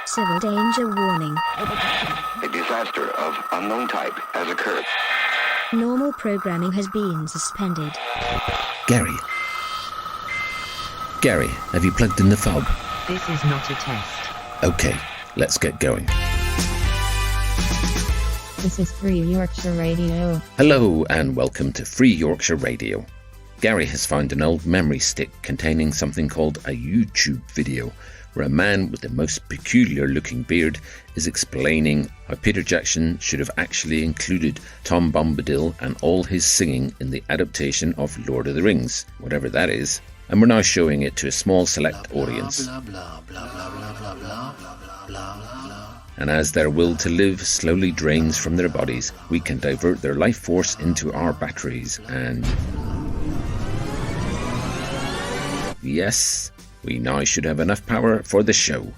Civil danger warning. A disaster of unknown type has occurred. Normal programming has been suspended. Gary, have you plugged in the fob? This is not a test. Okay, let's get going. This is Free Yorkshire Radio. Hello and welcome to Free Yorkshire Radio. Gary has found an old memory stick containing something called a YouTube video, where a man with the most peculiar looking beard is explaining how Peter Jackson should have actually included Tom Bombadil and all his singing in the adaptation of Lord of the Rings, whatever that is, and we're now showing it to a small select audience. And as their will to live slowly drains from their bodies, we can divert their life force into our batteries and... yes, we now should have enough power for the show.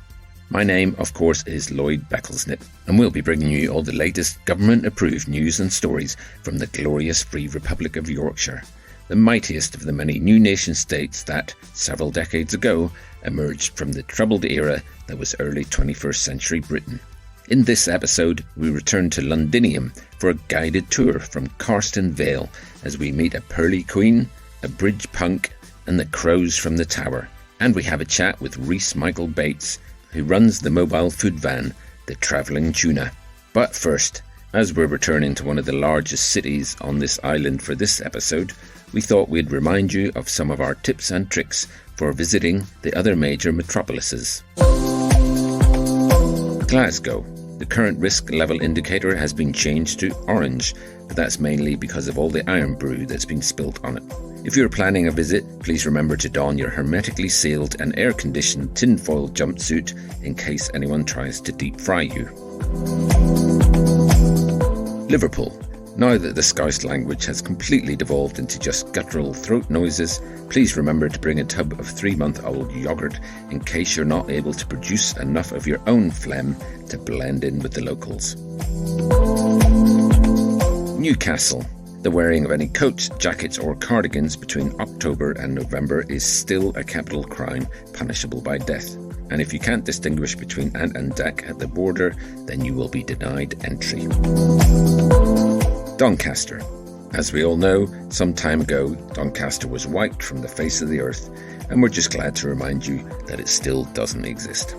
My name, of course, is Lloyd Becklesnip, and we'll be bringing you all the latest government-approved news and stories from the glorious Free Republic of Yorkshire, the mightiest of the many new nation-states that, several decades ago, emerged from the troubled era that was early 21st century Britain. In this episode, we return to Londonium for a guided tour from Carston Veil as we meet a pearly queen, a bridge punk, and the crows from the tower. And we have a chat with Reese Michael Bates, who runs the mobile food van, the Travelling Tuna. But first, as we're returning to one of the largest cities on this island for this episode, we thought we'd remind you of some of our tips and tricks for visiting the other major metropolises. Glasgow. The current risk level indicator has been changed to orange, but that's mainly because of all the iron brew that's been spilt on it. If you're planning a visit, please remember to don your hermetically sealed and air-conditioned tinfoil jumpsuit in case anyone tries to deep fry you. Liverpool. Now that the Scouse language has completely devolved into just guttural throat noises, please remember to bring a tub of 3-month-old yoghurt in case you're not able to produce enough of your own phlegm to blend in with the locals. Newcastle. The wearing of any coats, jackets or cardigans between October and November is still a capital crime punishable by death. And if you can't distinguish between ant and deck at the border, then you will be denied entry. Doncaster. As we all know, some time ago, Doncaster was wiped from the face of the earth, and we're just glad to remind you that it still doesn't exist.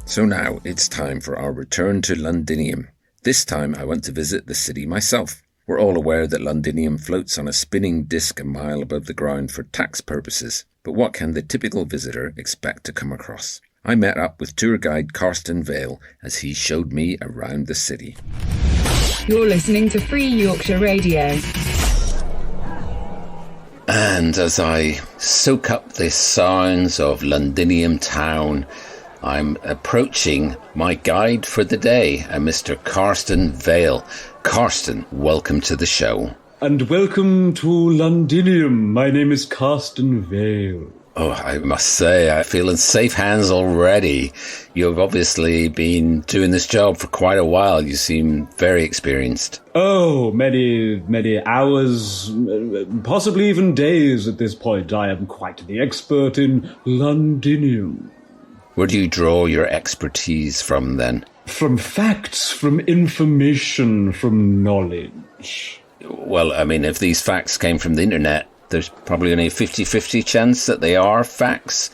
So now it's time for our return to Londonium. This time I went to visit the city myself. We're all aware that Londonium floats on a spinning disc a mile above the ground for tax purposes, but what can the typical visitor expect to come across? I met up with tour guide Carston Veil as he showed me around the city. You're listening to Free Yorkshire Radio. And as I soak up the sounds of Londonium town, I'm approaching my guide for the day, a Mr. Carston Veil. Carston, welcome to the show. And welcome to Londonium. My name is Carston Veil. Oh, I must say, I feel in safe hands already. You've obviously been doing this job for quite a while. You seem very experienced. Oh, many hours, possibly even days at this point. I am quite the expert in Londonium. Where do you draw your expertise from then? From facts, from information, from knowledge. Well, I mean, if these facts came from the internet, there's probably only a 50-50 chance that they are facts.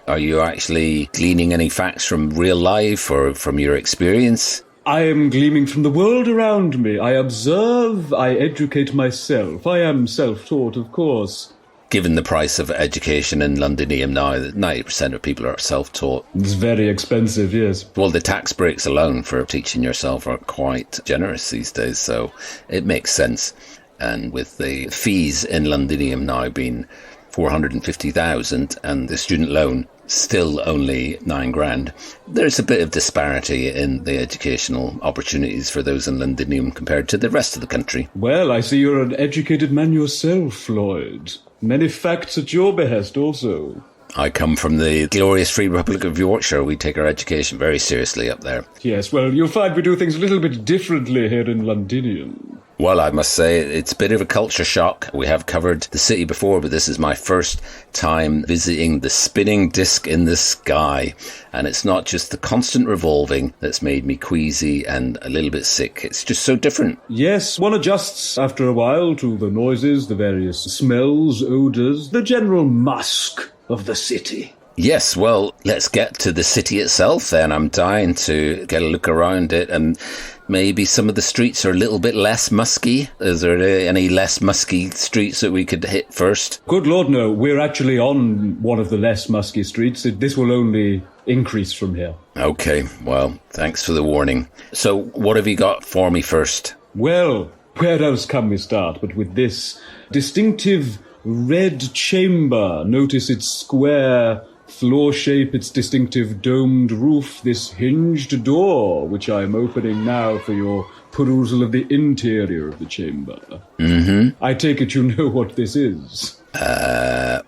Are you actually gleaning any facts from real life or from your experience? I am gleaming from the world around me. I observe, I educate myself. I am self-taught, of course. Given the price of education in Londonium now, that 90% of people are self-taught. It's very expensive, yes. Well, the tax breaks alone for teaching yourself are quite generous these days, so it makes sense. And with the fees in Londonium now being 450,000 and the student loan still only $9,000, there's a bit of disparity in the educational opportunities for those in Londonium compared to the rest of the country. Well, I see you're an educated man yourself, Lloyd. Many facts at your behest also. I come from the glorious Free Republic of Yorkshire. We take our education very seriously up there. Yes, well, you'll find we do things a little bit differently here in Londonium. Well, I must say, it's a bit of a culture shock. We have covered the city before, but this is my first time visiting the spinning disc in the sky. And it's not just the constant revolving that's made me queasy and a little bit sick. It's just so different. Yes, one adjusts after a while to the noises, the various smells, odours, the general musk of the city. Yes, well, let's get to the city itself then. I'm dying to get a look around it, and maybe some of the streets are a little bit less musky. Is there any less musky streets that we could hit first? Good Lord, no. We're actually on one of the less musky streets. This will only increase from here. Okay, well, thanks for the warning. So, what have you got for me first? Well, where else can we start but with this distinctive red chamber? Notice its square floor shape, its distinctive domed roof, this hinged door, which I am opening now for your perusal of the interior of the chamber. Mm-hmm. I take it you know what this is.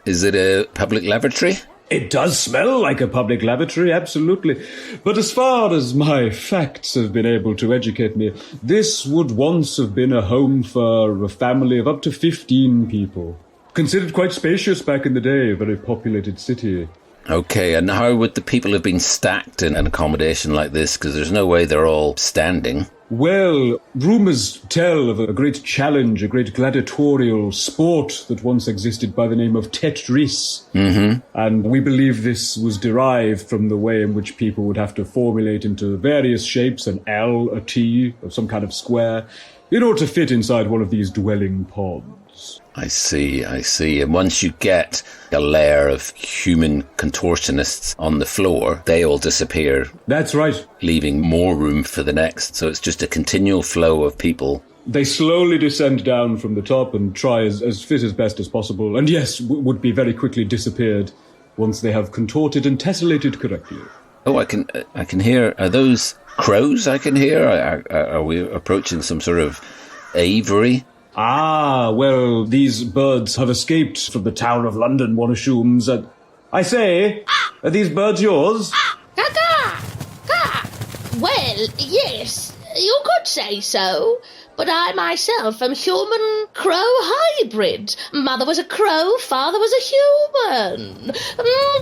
Is it a public lavatory? It does smell like a public lavatory, absolutely. But as far as my facts have been able to educate me, this would once have been a home for a family of up to 15 people. Considered quite spacious back in the day, a very populated city. Okay, and how would the people have been stacked in an accommodation like this? Because there's no way they're all standing. Well, rumours tell of a great challenge, a great gladiatorial sport that once existed by the name of Tetris. Mm-hmm. And we believe this was derived from the way in which people would have to formulate into various shapes, an L, a T, or some kind of square, in order to fit inside one of these dwelling pods. I see. And once you get a layer of human contortionists on the floor, they all disappear. That's right. Leaving more room for the next. So it's just a continual flow of people. They slowly descend down from the top and try as fit as best as possible. And yes, would be very quickly disappeared once they have contorted and tessellated correctly. Oh, I can hear. Are those crows I can hear? Are we approaching some sort of aviary? Ah, well, these birds have escaped from the Tower of London, one assumes. I say, are these birds yours? Well, yes, you could say so, but I myself am human-crow hybrid. Mother was a crow, father was a human.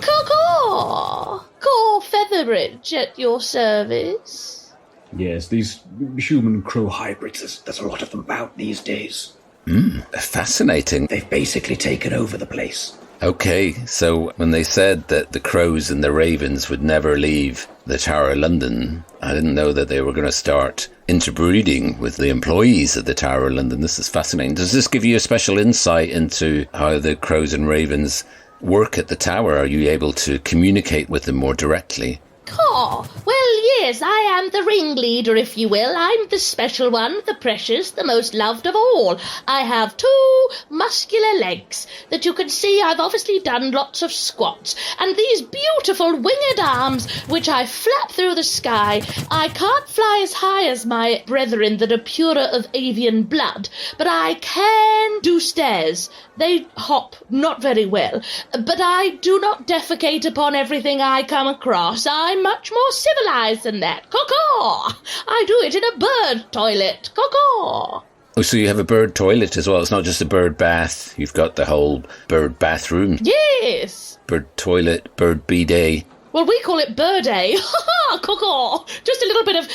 Caw-caw. Caw Featherbridge at your service. Yes, these human crow hybrids, there's a lot of them about these days. Fascinating. They've basically taken over the place. Okay, so when they said that the crows and the ravens would never leave the Tower of London, I didn't know that they were going to start interbreeding with the employees at the Tower of London. This is fascinating. Does this give you a special insight into how the crows and ravens work at the tower? Are you able to communicate with them more directly? Caw. Well, yes, I am the ringleader, if you will. I'm the special one, the precious, the most loved of all. I have 2 muscular legs that you can see I've obviously done lots of squats, and these beautiful winged arms which I flap through the sky. I can't fly as high as my brethren that are purer of avian blood, but I can do stairs. They hop not very well, but I do not defecate upon everything I come across. I'm much more civilized than that. Caw-caw! I do it in a bird toilet. Caw-caw! Oh, so you have a bird toilet as well. It's not just a bird bath. You've got the whole bird bathroom. Yes. Bird toilet, bird bidet. Well, we call it bird-a. Ha-ha! Caw-caw! Just a little bit of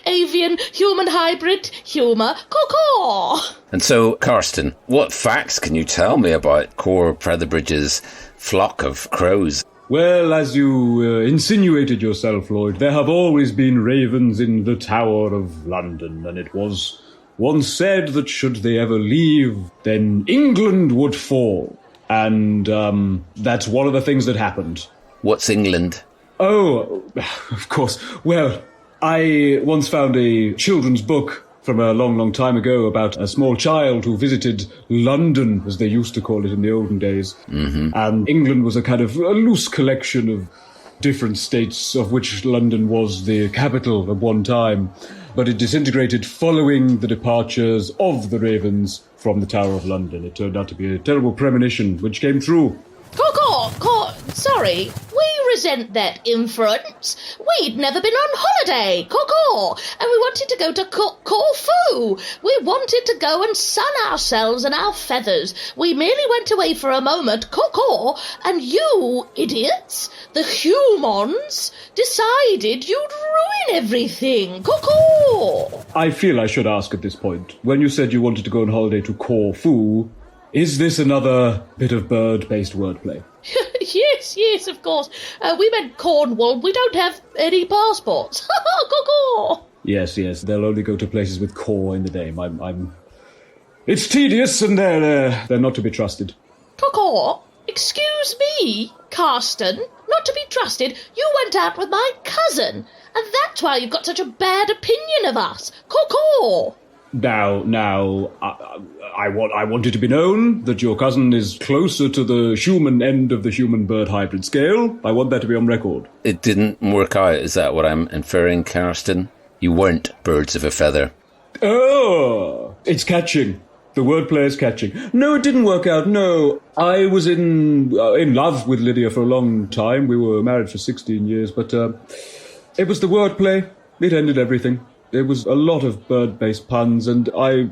avian-human hybrid humour. Caw-caw! And so, Carston, what facts can you tell me about Caw Featherbridge's flock of crows? Well, as you insinuated yourself, Lloyd, there have always been ravens in the Tower of London, and it was once said that should they ever leave, then England would fall. And that's one of the things that happened. What's England? Oh, of course. Well, I once found a children's book from a long, long time ago about a small child who visited London, as they used to call it in the olden days. Mm-hmm. And England was a kind of a loose collection of different states, of which London was the capital at one time. But it disintegrated following the departures of the ravens from the Tower of London. It turned out to be a terrible premonition, which came true. Caw-caw! Sorry, we resent that inference. We'd never been on holiday, caw-caw, and we wanted to go to Corfu. We wanted to go and sun ourselves and our feathers. We merely went away for a moment, caw-caw, and you, idiots, the humans, decided you'd ruin everything, caw-caw. I feel I should ask at this point. When you said you wanted to go on holiday to Corfu, is this another bit of bird-based wordplay? Yes, of course. We meant Cornwall. We don't have any passports. Caw-caw. Yes, they'll only go to places with caw in the name. I'm... It's tedious and they're not to be trusted. Caw-caw, excuse me, Carston, not to be trusted. You went out with my cousin, and that's why you've got such a bad opinion of us. Caw-caw. Now, I want it to be known that your cousin is closer to the human end of the human-bird hybrid scale. I want that to be on record. It didn't work out, is that what I'm inferring, Carston? You weren't birds of a feather. Oh, it's catching. The wordplay is catching. No, it didn't work out, no. I was in love with Lydia for a long time. We were married for 16 years, but it was the wordplay. It ended everything. There was a lot of bird-based puns, and I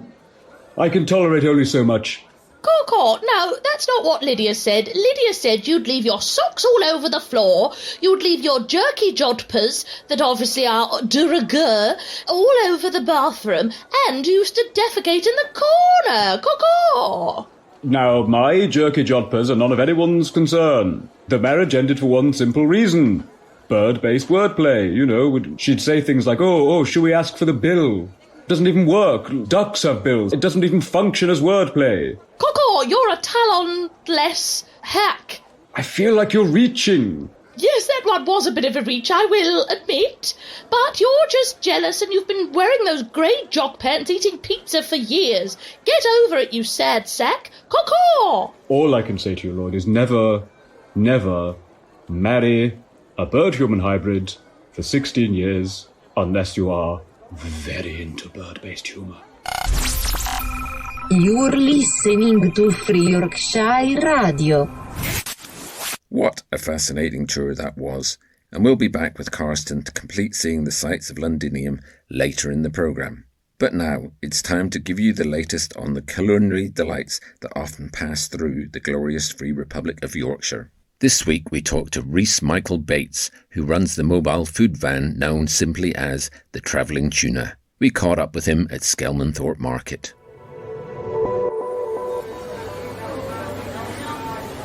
can tolerate only so much. Caw-caw, no, that's not what Lydia said. Lydia said you'd leave your socks all over the floor, you'd leave your jerky jodhpurs, that obviously are de rigueur, all over the bathroom, and you used to defecate in the corner. Caw-caw. Now, my jerky jodhpurs are none of anyone's concern. The marriage ended for one simple reason. Bird-based wordplay, you know. She'd say things like, oh, should we ask for the bill? Doesn't even work. Ducks have bills. It doesn't even function as wordplay. Caw-caw, you're a talon-less hack. I feel like you're reaching. Yes, that one was a bit of a reach, I will admit. But you're just jealous and you've been wearing those grey jock pants eating pizza for years. Get over it, you sad sack. Caw-caw. All I can say to you, Lloyd, is never, never marry a bird-human hybrid for 16 years unless you are very into bird-based humour. You're listening to Free Yorkshire Radio. What a fascinating tour that was, and we'll be back with Carston to complete seeing the sights of Londonium later in the programme. But now, it's time to give you the latest on the culinary delights that often pass through the glorious Free Republic of Yorkshire. This week we talked to Reese Michael Bates, who runs the mobile food van known simply as the Travelling Tuna. We caught up with him at Skelmanthorpe Market.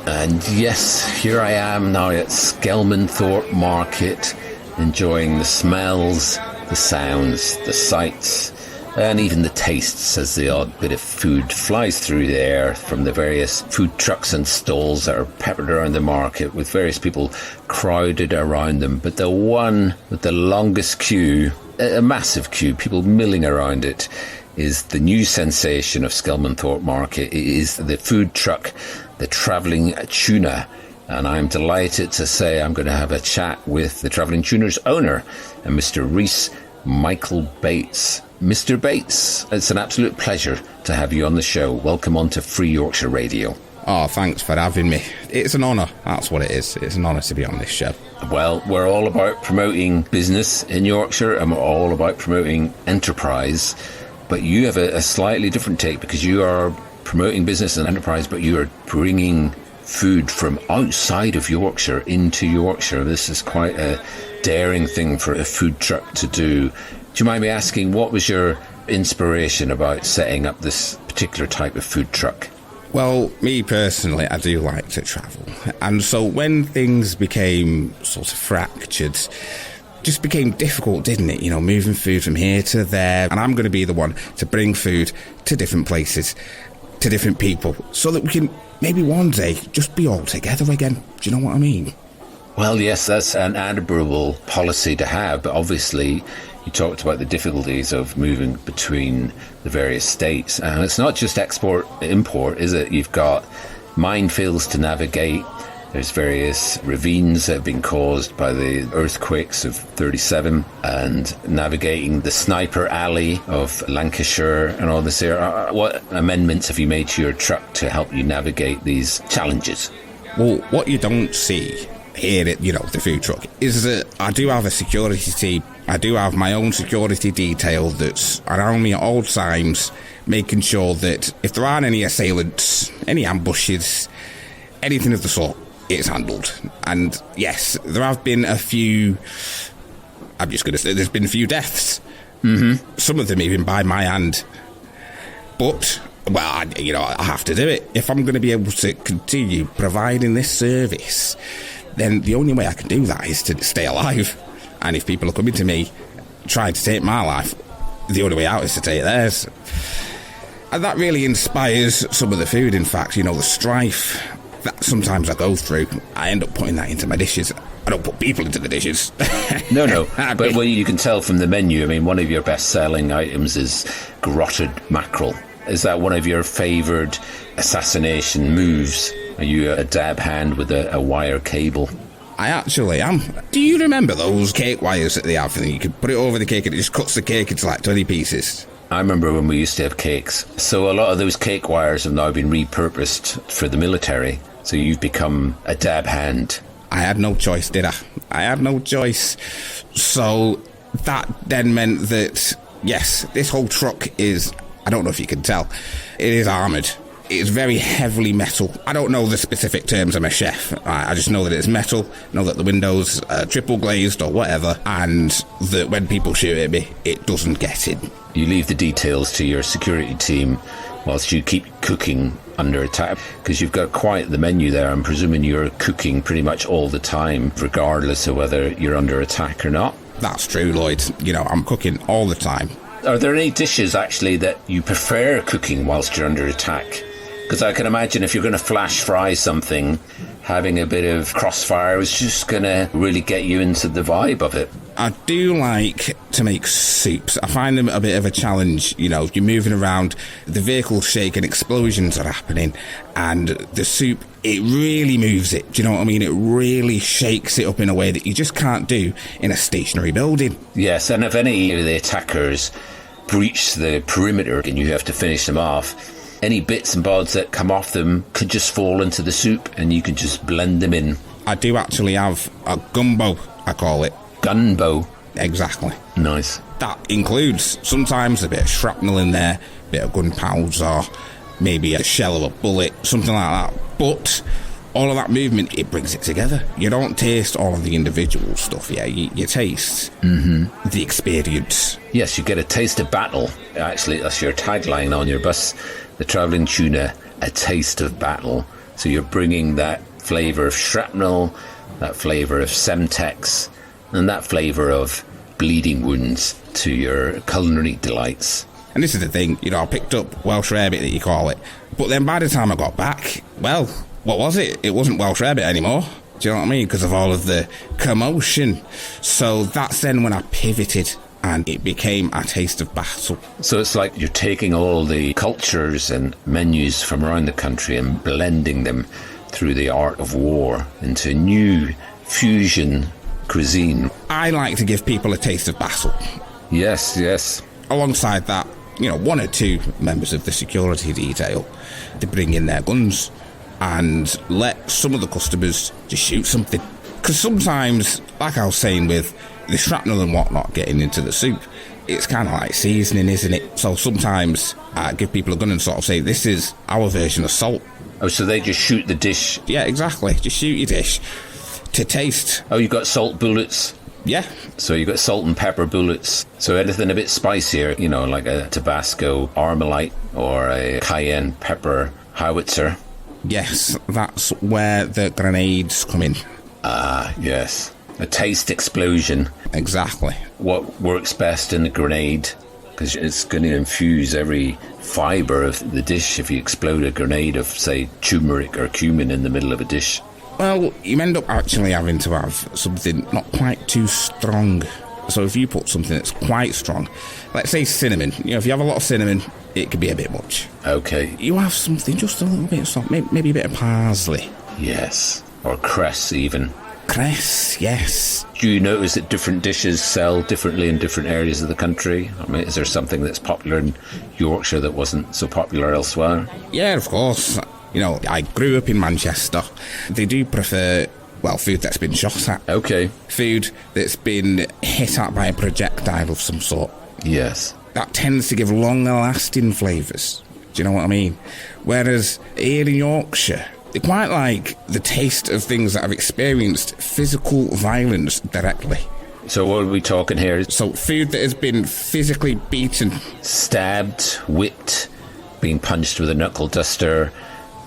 And yes, here I am now at Skelmanthorpe Market, enjoying the smells, the sounds, the sights, and even the tastes as the odd bit of food flies through the air from the various food trucks and stalls that are peppered around the market with various people crowded around them. But the one with the longest queue, a massive queue, people milling around it, is the new sensation of Skelmanthorpe Market. It is the food truck, the Travelling Tuna. And I'm delighted to say I'm going to have a chat with the Travelling Tuna's owner, Mr. Reese Michael Bates. Mr. Bates, it's an absolute pleasure to have you on the show. Welcome on to Free Yorkshire Radio. Oh, thanks for having me. It's an honour, that's what it is. It's an honour to be on this show. Well, we're all about promoting business in Yorkshire and we're all about promoting enterprise. But you have a slightly different take because you are promoting business and enterprise, but you are bringing food from outside of Yorkshire into Yorkshire. This is quite a daring thing for a food truck to do. Do you mind me asking, what was your inspiration about setting up this particular type of food truck? Well, me personally, I do like to travel. And so when things became sort of fractured, just became difficult, didn't it? You know, moving food from here to there. And I'm going to be the one to bring food to different places, to different people, so that we can maybe one day just be all together again. Do you know what I mean? Well, yes, that's an admirable policy to have, but obviously you talked about the difficulties of moving between the various states. And it's not just export-import, is it? You've got minefields to navigate. There's various ravines that have been caused by the earthquakes of 37 and navigating the Sniper Alley of Lancashire and all this here. What amendments have you made to your truck to help you navigate these challenges? Well, what you don't see here at, the food truck, is that I do have a security team. I do have my own security detail that's around me at all times, making sure that if there aren't any assailants, any ambushes, anything of the sort, it's handled. And yes, there have been a few, I'm just going to say, there's been a few deaths. Mm-hmm. Some of them even by my hand. But, well, I have to do it. If I'm going to be able to continue providing this service, then the only way I can do that is to stay alive. And if people are coming to me trying to take my life, the only way out is to take theirs. And that really inspires some of the food, in fact. The strife that sometimes I go through, I end up putting that into my dishes. I don't put people into the dishes. No. But you can tell from the menu, I mean, one of your best-selling items is grotted mackerel. Is that one of your favoured assassination moves? Are you a dab hand with a wire cable? I actually am. Do you remember those cake wires that they have? And you can put it over the cake and it just cuts the cake into like 20 pieces. I remember when we used to have cakes. So a lot of those cake wires have now been repurposed for the military. So you've become a dab hand. I had no choice, did I? I had no choice. So that then meant that, yes, this whole truck is, I don't know if you can tell, it is armoured. It's very heavily metal. I don't know the specific terms. I'm a chef. I just know that it's metal, know that the windows are triple glazed or whatever, and that when people shoot at me, it doesn't get in. You leave the details to your security team whilst you keep cooking under attack, because you've got quite the menu there. I'm presuming you're cooking pretty much all the time, regardless of whether you're under attack or not. That's true, Lloyd. I'm cooking all the time. Are there any dishes, actually, that you prefer cooking whilst you're under attack? Because I can imagine if you're going to flash fry something, having a bit of crossfire is just going to really get you into the vibe of it. I do like to make soups. I find them a bit of a challenge. You're moving around, the vehicles shake and explosions are happening, and the soup, it really moves it. Do you know what I mean? It really shakes it up in a way that you just can't do in a stationary building. Yes, and if any of the attackers breach the perimeter and you have to finish them off, any bits and bobs that come off them could just fall into the soup and you can just blend them in. I do actually have a gumbo, I call it. Gunbo? Exactly. Nice. That includes sometimes a bit of shrapnel in there, a bit of gunpowder, or maybe a shell of a bullet, something like that. But all of that movement, it brings it together. You don't taste all of the individual stuff, yeah. You taste the experience. Yes, you get a taste of battle. Actually, that's your tagline on your bus. The Travelling Tuna, a taste of battle. So you're bringing that flavour of shrapnel, that flavour of Semtex, and that flavour of bleeding wounds to your culinary delights. And this is the thing, I picked up Welsh rarebit that you call it, but then by the time I got back, well, what was it? It wasn't Welsh rarebit anymore. Do you know what I mean? Because of all of the commotion. So that's then when I pivoted and it became a taste of battle. So it's like you're taking all the cultures and menus from around the country and blending them through the art of war into a new fusion cuisine. I like to give people a taste of battle. Yes. Alongside that, one or two members of the security detail, they bring in their guns and let some of the customers just shoot something. Because sometimes, like I was saying with the shrapnel and whatnot getting into the soup, it's kind of like seasoning, isn't it? So sometimes I give people a gun and sort of say, this is our version of salt. Oh, so they just shoot the dish? Yeah, exactly. Just shoot your dish to taste. Oh, you got salt bullets? Yeah. So you got salt and pepper bullets. So anything a bit spicier, like a Tabasco Armalite or a cayenne pepper howitzer. Yes, that's where the grenades come in. Ah, yes. A taste explosion. Exactly. What works best in a grenade? Because it's going to infuse every fibre of the dish if you explode a grenade of, say, turmeric or cumin in the middle of a dish. Well, you end up actually having to have something not quite too strong. So if you put something that's quite strong, let's say cinnamon, if you have a lot of cinnamon, it could be a bit much. Okay. You have something just a little bit soft, maybe a bit of parsley. Yes, or cress even. Cress, yes. Do you notice that different dishes sell differently in different areas of the country? I mean, is there something that's popular in Yorkshire that wasn't so popular elsewhere? Yeah, of course. I grew up in Manchester. They do prefer Well, food that's been shot at. Okay. Food that's been hit at by a projectile of some sort. Yes. That tends to give longer-lasting flavours. Do you know what I mean? Whereas here in Yorkshire, they quite like the taste of things that have experienced physical violence directly. So what are we talking here? So food that has been physically beaten. Stabbed, whipped, being punched with a knuckle duster,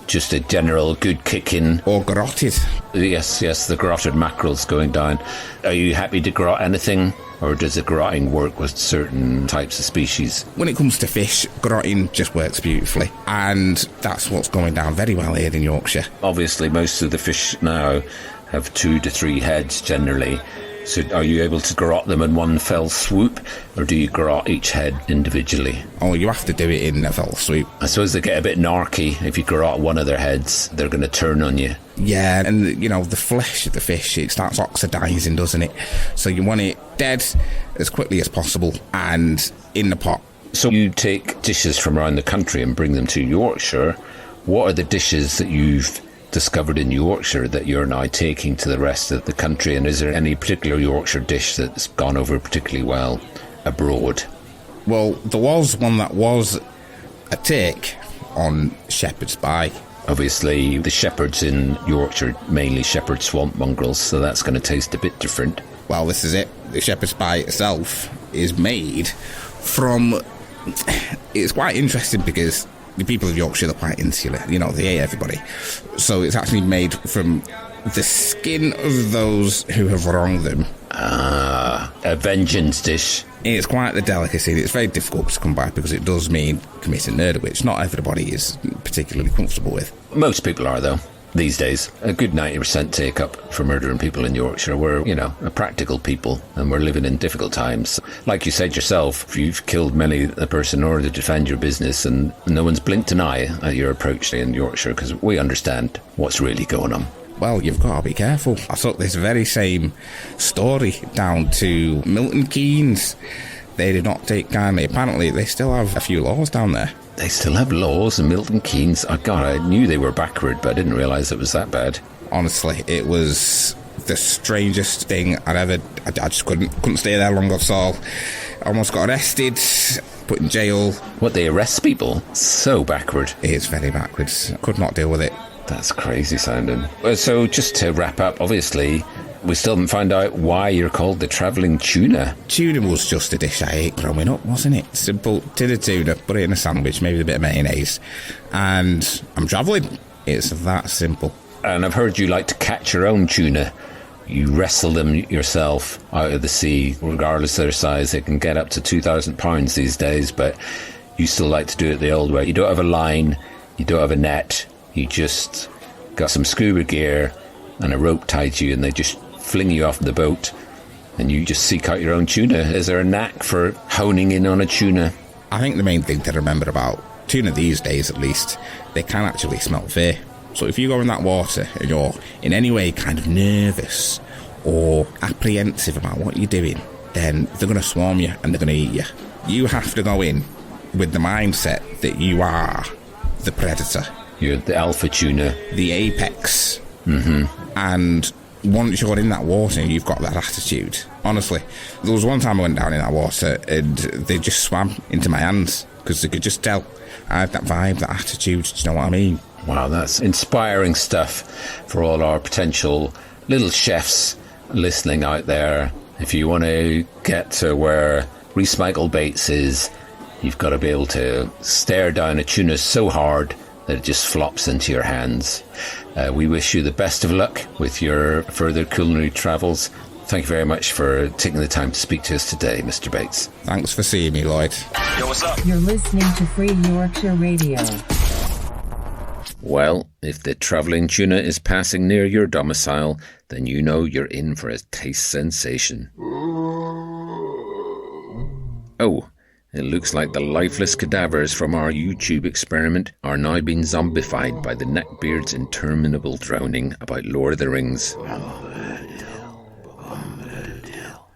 just a general good kicking. Or garroted. Yes, the garroted mackerel's going down. Are you happy to garrot anything? Or does the garroting work with certain types of species? When it comes to fish, garroting just works beautifully. And that's what's going down very well here in Yorkshire. Obviously, most of the fish now have 2 to 3 heads generally. So are you able to garrot them in one fell swoop, or do you garrot each head individually? Oh, you have to do it in a fell swoop. I suppose they get a bit narky. If you garrot one of their heads, they're going to turn on you. Yeah, and, you know, the flesh of the fish, it starts oxidising, doesn't it? So you want it dead as quickly as possible and in the pot. So you take dishes from around the country and bring them to Yorkshire. What are the dishes that you've discovered in Yorkshire that you're now taking to the rest of the country, and is there any particular Yorkshire dish that's gone over particularly well abroad? Well, there was one that was a take on shepherd's pie. Obviously the shepherds in Yorkshire mainly shepherd swamp mongrels, so that's going to taste a bit different. Well, this is it. The shepherd's pie itself is made from... It's quite interesting because the people of Yorkshire, they're quite insular. You know, they hate everybody. So it's actually made from the skin of those who have wronged them. A vengeance dish. It's quite the delicacy. It's very difficult to come by because it does mean committing murder, which not everybody is particularly comfortable with. Most people are, though, these days. A good 90% take up for murdering people in Yorkshire. We're, you know, a practical people, and we're living in difficult times. Like you said yourself, you've killed many a person in order to defend your business, and no one's blinked an eye at your approach in Yorkshire because we understand what's really going on. Well, you've got to be careful. I took this very same story down to Milton Keynes. They did not take kindly. Apparently, they still have a few laws down there. They still have laws in Milton Keynes? Oh, God, I knew they were backward, but I didn't realise it was that bad. Honestly, it was the strangest thing I'd ever... I just couldn't stay there long at all. I almost got arrested, put in jail. What, they arrest people? So backward. It's very backwards. Could not deal with it. That's crazy sounding. So just to wrap up, obviously, we still haven't found out why you're called the Travelling Tuna. Tuna was just a dish I ate growing up, wasn't it? Simple tin of tuna, put it in a sandwich, maybe a bit of mayonnaise, and I'm travelling. It's that simple. And I've heard you like to catch your own tuna. You wrestle them yourself out of the sea, regardless of their size. They can get up to £2,000 these days, but you still like to do it the old way. You don't have a line, you don't have a net. You just got some scuba gear and a rope tied to you, and they just fling you off the boat and you just seek out your own tuna. Is there a knack for honing in on a tuna? I think the main thing to remember about tuna these days, at least, they can actually smell fear. So if you go in that water and you're in any way kind of nervous or apprehensive about what you're doing, then they're going to swarm you and they're going to eat you. You have to go in with the mindset that you are the predator. You're the alpha tuna. The apex. Mm-hmm. And once you're in that water, you've got that attitude. Honestly, there was one time I went down in that water and they just swam into my hands because they could just tell I had that vibe, that attitude. Do you know what I mean? Wow, that's inspiring stuff for all our potential little chefs listening out there. If you want to get to where Reese Michael Bates is, you've got to be able to stare down a tuna so hard that it just flops into your hands. We wish you the best of luck with your further culinary travels. Thank you very much for taking the time to speak to us today, Mr. Bates. Thanks for seeing me, Lloyd. Yo, what's up? You're listening to Free Yorkshire Radio. Well, if the Travelling Tuna is passing near your domicile, then you know you're in for a taste sensation. Oh, it looks like the lifeless cadavers from our YouTube experiment are now being zombified by the neckbeard's interminable droning about Lord of the Rings.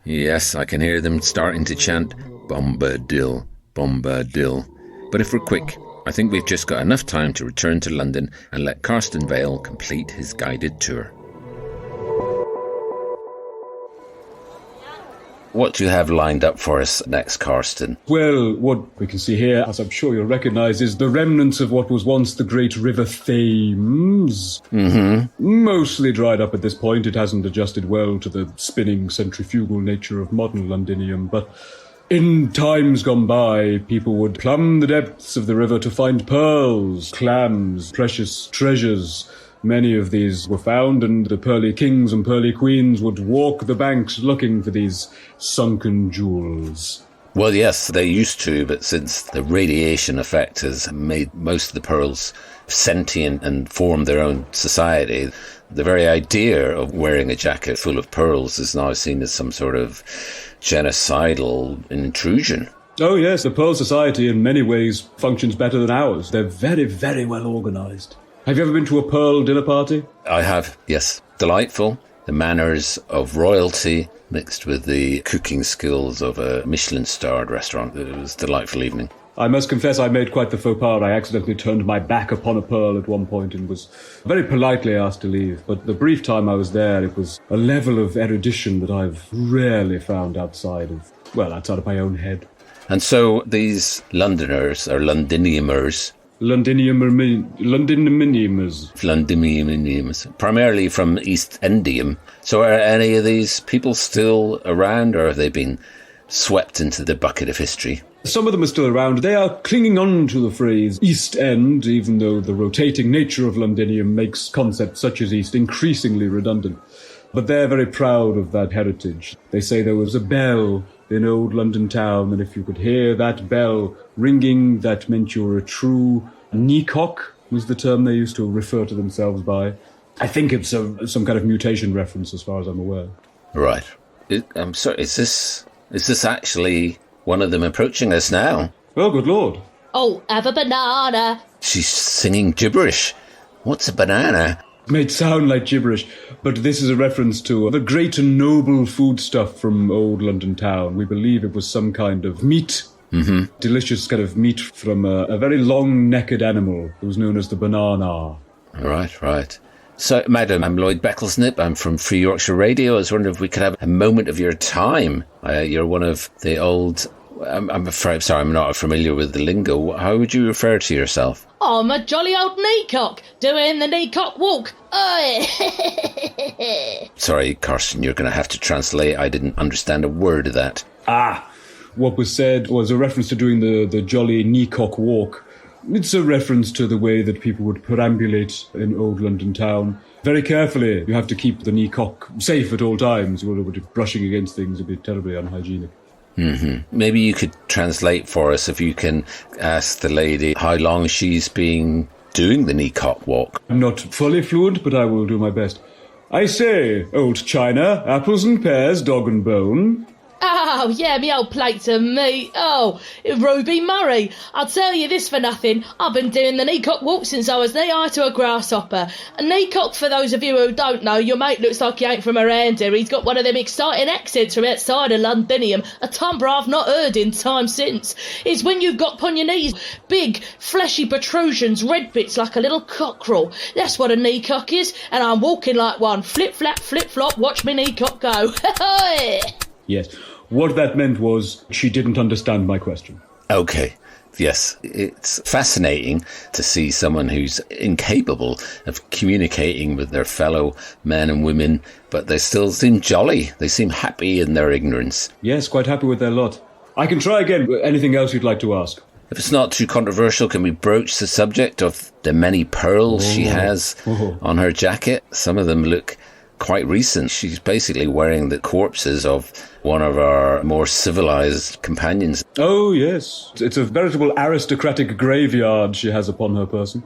Yes, I can hear them starting to chant, Bombadil, Bombadil. But if we're quick, I think we've just got enough time to return to London and let Carston Veil complete his guided tour. What do you have lined up for us next, Carston? Well, what we can see here, as I'm sure you'll recognise, is the remnants of what was once the great river Thames. Mostly dried up at this point. It hasn't adjusted well to the spinning centrifugal nature of modern Londonium, but in times gone by, people would plumb the depths of the river to find pearls, clams, precious treasures. Many of these were found, and the pearly kings and pearly queens would walk the banks looking for these sunken jewels. Well, yes, they used to, but since the radiation effect has made most of the pearls sentient and formed their own society, the very idea of wearing a jacket full of pearls is now seen as some sort of genocidal intrusion. Oh yes, the Pearl Society in many ways functions better than ours. They're very, very well organised. Have you ever been to a Pearl dinner party? I have, yes. Delightful. The manners of royalty mixed with the cooking skills of a Michelin-starred restaurant. It was a delightful evening. I must confess I made quite the faux pas. I accidentally turned my back upon a pearl at one point and was very politely asked to leave. But the brief time I was there, it was a level of erudition that I've rarely found outside of my own head. And so these Londoners, or Londoniumers, Londoniumers, primarily from East Endium. So are any of these people still around, or have they been swept into the bucket of history? Some of them are still around. They are clinging on to the phrase East End, even though the rotating nature of Londonium makes concepts such as East increasingly redundant. But they're very proud of that heritage. They say there was a bell in old London town, and if you could hear that bell ringing, that meant you were a true neacock, was the term they used to refer to themselves by. I think it's some kind of mutation reference as far as I'm aware. Right. I'm sorry, is this actually one of them approaching us now? Oh, good Lord. Oh, have a banana. She's singing gibberish. What's a banana? It may sound like gibberish, but this is a reference to the great and noble foodstuff from old London town. We believe it was some kind of meat. Delicious kind of meat from a very long-necked animal. It was known as the banana. Right. So, madam, I'm Lloyd Becklesnip. I'm from Free Yorkshire Radio. I was wondering if we could have a moment of your time. You're one of the old... I'm afraid, sorry, I'm not familiar with the lingo. How would you refer to yourself? I'm a jolly old kneecock, doing the kneecock walk. Sorry, Carston, you're going to have to translate. I didn't understand a word of that. What was said was a reference to doing the jolly kneecock walk. It's a reference to the way that people would perambulate in old London town. Very carefully. You have to keep the kneecock safe at all times. You would be brushing against things. It'd be terribly unhygienic. Maybe you could translate for us if you can ask the lady how long she's been doing the kneecock walk. I'm not fully fluent, but I will do my best. I say, old China, apples and pears, dog and bone. Oh, yeah, me old plates of meat. Oh, Ruby Murray. I'll tell you this for nothing. I've been doing the kneecock walk since I was knee-high to a grasshopper. A kneecock, for those of you who don't know, your mate looks like he ain't from around here. He's got one of them exciting accents from outside of Londonium, a timbre I've not heard in time since. It's when you've got upon your knees, big, fleshy protrusions, red bits like a little cockerel. That's what a kneecock is, and I'm walking like one. Flip-flap, flip-flop, watch me kneecock go. Yes. What that meant was she didn't understand my question. Okay. Yes, it's fascinating to see someone who's incapable of communicating with their fellow men and women, but they still seem jolly. They seem happy in their ignorance. Yes, quite happy with their lot. I can try again. Anything else you'd like to ask? If it's not too controversial, can we broach the subject of the many pearls she has on her jacket? Some of them look quite recent. She's basically wearing the corpses of one of our more civilized companions. Oh, yes. It's a veritable aristocratic graveyard she has upon her person.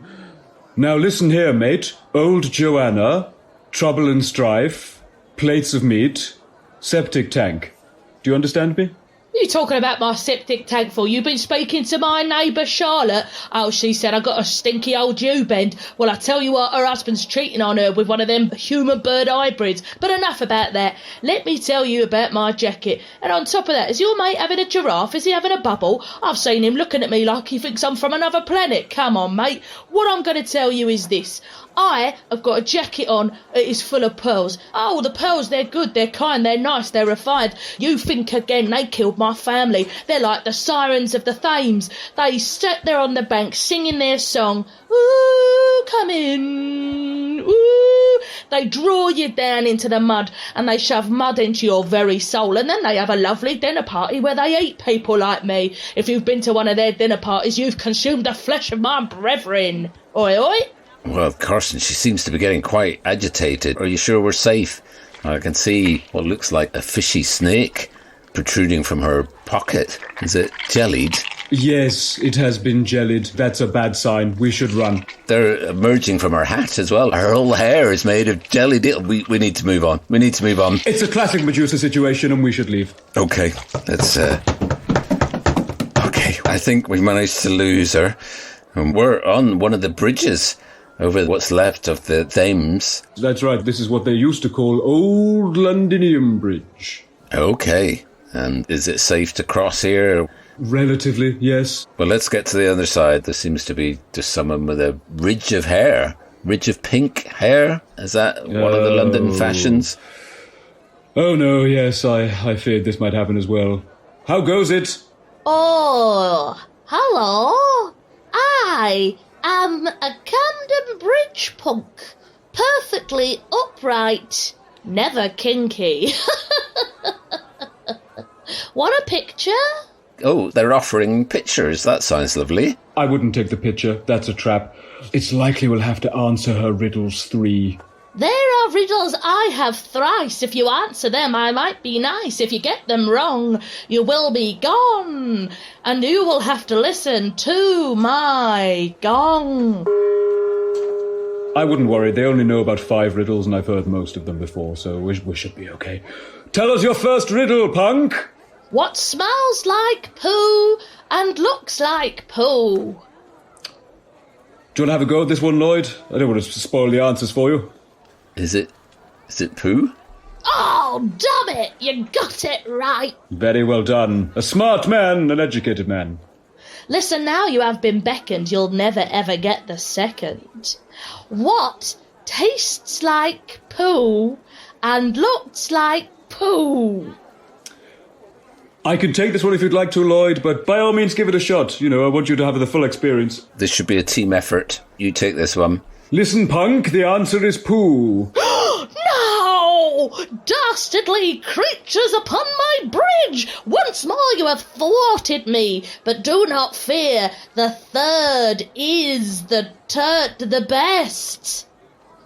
Now listen here, mate. Old Joanna, trouble and strife, plates of meat, septic tank. Do you understand me? What are you talking about my septic tank for? You been speaking to my neighbour Charlotte? Oh, she said I got a stinky old U-bend. Well, I tell you what, her husband's cheating on her with one of them human-bird hybrids. But enough about that. Let me tell you about my jacket. And on top of that, is your mate having a giraffe? Is he having a bubble? I've seen him looking at me like he thinks I'm from another planet. Come on, mate. What I'm going to tell you is this. I have got a jacket on. It is full of pearls. Oh, the pearls, they're good, they're kind, they're nice, they're refined. You think again, they killed my family. They're like the sirens of the Thames. They sat there on the bank singing their song. Ooh, come in. Ooh. They draw you down into the mud and they shove mud into your very soul. And then they have a lovely dinner party where they eat people like me. If you've been to one of their dinner parties, you've consumed the flesh of my brethren. Oi, oi. Well, Carston, she seems to be getting quite agitated. Are you sure we're safe? I can see what looks like a fishy snake protruding from her pocket. Is it jellied? Yes, it has been jellied. That's a bad sign. We should run. They're emerging from her hat as well. Her whole hair is made of jellied. We need to move on. We need to move on. It's a classic Medusa situation and we should leave. Okay, let's... Okay, I think we managed to lose her. And we're on one of the bridges over what's left of the Thames. That's right. This is what they used to call Old Londonium Bridge. Okay. And is it safe to cross here? Relatively, yes. Well, let's get to the other side. There seems to be just someone with a ridge of hair. Ridge of pink hair? Is that one of the London fashions? Oh, no, yes. I feared this might happen as well. How goes it? Oh, hello. I am a Camden Bridge punk. Perfectly upright. Never kinky. Want a picture? Oh, they're offering pictures. That sounds lovely. I wouldn't take the picture. That's a trap. It's likely we'll have to answer her riddles 3. There are riddles I have thrice. If you answer them, I might be nice. If you get them wrong, you will be gone. And you will have to listen to my gong. I wouldn't worry. They only know about 5 riddles and I've heard most of them before, so we should be okay. Tell us your first riddle, punk! What smells like poo and looks like poo? Do you want to have a go at this one, Lloyd? I don't want to spoil the answers for you. Is it poo? Oh, damn it! You got it right. Very well done. A smart man, an educated man. Listen, now you have been beckoned, you'll never ever get the second. What tastes like poo and looks like poo? I can take this one if you'd like to, Lloyd, but by all means give it a shot. You know, I want you to have the full experience. This should be a team effort. You take this one. Listen, punk, the answer is poo. No! Dastardly creatures upon my bridge! Once more you have thwarted me, but do not fear, the third is the best.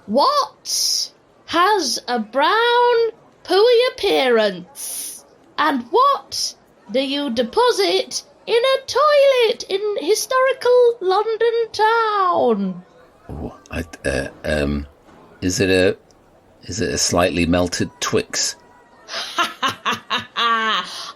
What has a brown, pooey appearance? And what do you deposit in a toilet in historical London town? Oh, is it a slightly melted Twix?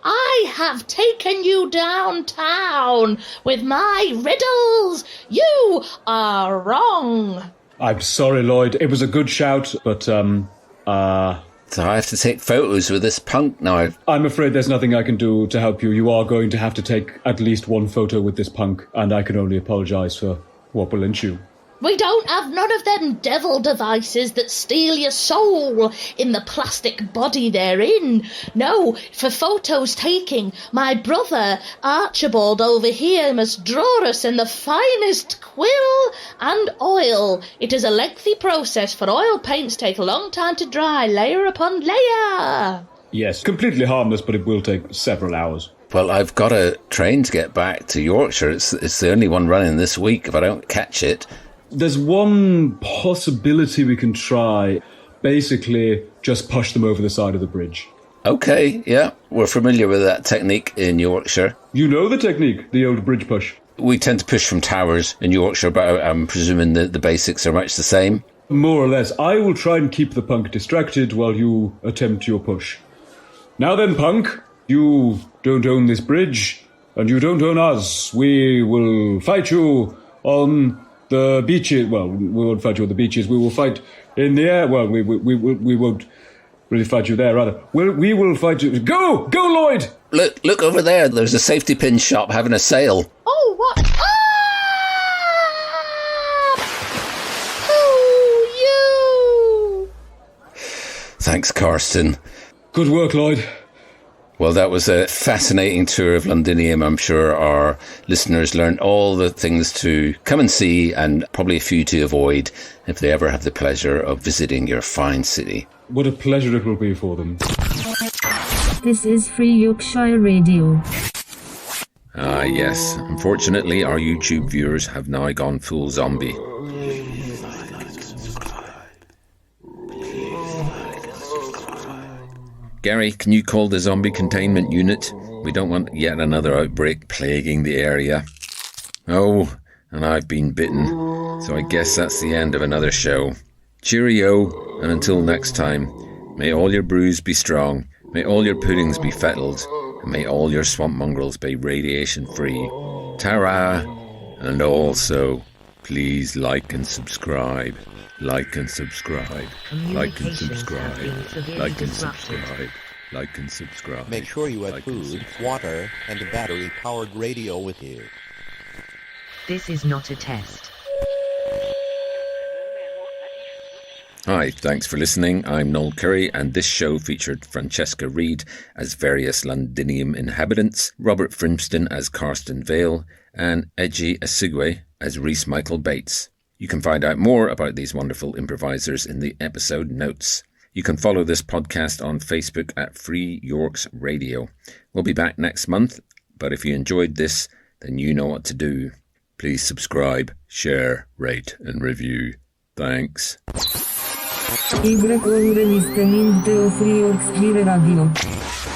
I have taken you downtown with my riddles. You are wrong. I'm sorry, Lloyd. It was a good shout, but, So I have to take photos with this punk now. I'm afraid there's nothing I can do to help you. You are going to have to take at least one photo with this punk, and I can only apologise for what will ensue. We don't have none of them devil devices that steal your soul in the plastic body they're in. No, for photos taking, my brother Archibald over here must draw us in the finest quill and oil. It is a lengthy process, for oil paints take a long time to dry, layer upon layer. Yes, completely harmless, but it will take several hours. Well, I've got a train to get back to Yorkshire. It's the only one running this week. If I don't catch it... There's one possibility we can try. Basically, just push them over the side of the bridge. Okay, yeah. We're familiar with that technique in Yorkshire. You know the technique, the old bridge push. We tend to push from towers in Yorkshire, but I'm presuming the basics are much the same. More or less. I will try and keep the punk distracted while you attempt your push. Now then, punk, You don't own this bridge, and you don't own us. We will fight you on the beaches. Well, we won't fight you on the beaches. We will fight in the air. Well, we won't really fight you there, rather. We will fight you. Go, Lloyd! Look over there. There's a safety pin shop having a sale. Oh, what? Ah! Oh, you! Thanks, Carston. Good work, Lloyd. Well, that was a fascinating tour of Londonium. I'm sure our listeners learned all the things to come and see and probably a few to avoid if they ever have the pleasure of visiting your fine city. What a pleasure it will be for them. This is Free Yorkshire Radio. Ah, yes. Unfortunately, our YouTube viewers have now gone full zombie. Gary, can you call the zombie containment unit? We don't want yet another outbreak plaguing the area. Oh, and I've been bitten. So I guess that's the end of another show. Cheerio, and until next time, may all your brews be strong, may all your puddings be fettled, and may all your swamp mongrels be radiation-free. Ta-ra! And also, please like and subscribe. Like and subscribe. Like and subscribe. Like and subscribe. Like and subscribe. Make sure you have food, water, and a battery-powered radio with you. This is not a test. Hi, thanks for listening. I'm Noel Curry, and this show featured Francesca Reid as various Londonium inhabitants, Robert Frimston as Carston Veil, and Eji Osigwe as Reese Michael Bates. You can find out more about these wonderful improvisers in the episode notes. You can follow this podcast on Facebook at Free Yorks Radio. We'll be back next month, but if you enjoyed this, then you know what to do. Please subscribe, share, rate, and review. Thanks. Listening to Free Yorks Radio.